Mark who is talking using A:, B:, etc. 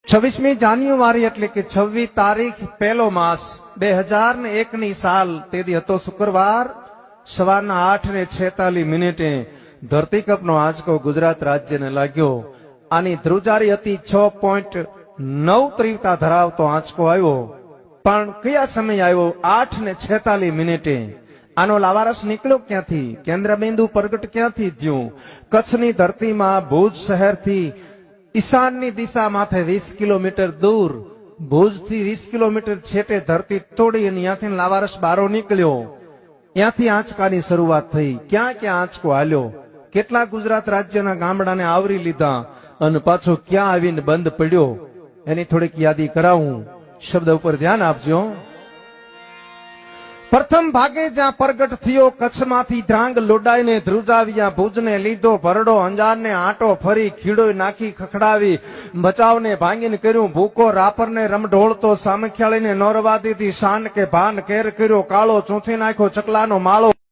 A: 26મી જાન્યુઆરી એટલે કે 26 તારીખ પહેલો માસ 2001ની સાલ તેથી હતો શુક્રવાર સવારના 8:46 ધરતીકંપનો આંચકો ગુજરાત રાજ્યને લાગ્યો. આની ધ્રુજારી હતી 6.9 તીવ્રતા ધરાવતો આંચકો આવ્યો. પણ કયા સમય આવ્યો? 8:46. આનો લાવારસ નીકળ્યો ક્યાંથી? કેન્દ્રબિંદુ પ્રગટ ક્યાંથી થયું? કચ્છની ધરતીમાં ભુજ શહેરથી ઈશાનની દિશા માથે 20 કિલોમીટર દૂર, ભુજથી 20 કિલોમીટર છેટે ધરતી તોડી અને ત્યાંથી લાવારસ બારો નીકળ્યો. ત્યાંથી આંચકાની શરૂઆત થઈ. ક્યાં ક્યાં આંચકો હાલ્યો? કેટલા ગુજરાત રાજ્યના ગામડાને આવરી લીધા અને પાછો ક્યાં આવીને બંધ પડ્યો? એની થોડીક યાદી કરાવું. શબ્દ ઉપર ધ્યાન આપજો. પ્રથમ ભાગે જ્યાં પ્રગટ થયો કચ્છમાંથી ધ્રાંગ લોડાઈને ધ્રુજાવ્યા, ભુજને લીધો ભરડો, અંજારને આંટો ફરી, ખીડો નાખી ખખડાવી, બચાવને ભાંગીને કર્યું ભૂકો, રાપરને રમઢોળતો, સામખ્યાળીને નોરવા દીધી, શાન કે ભાન કેર કર્યો, કાળો ચૂંથી નાખ્યો ચકલાનો માળો.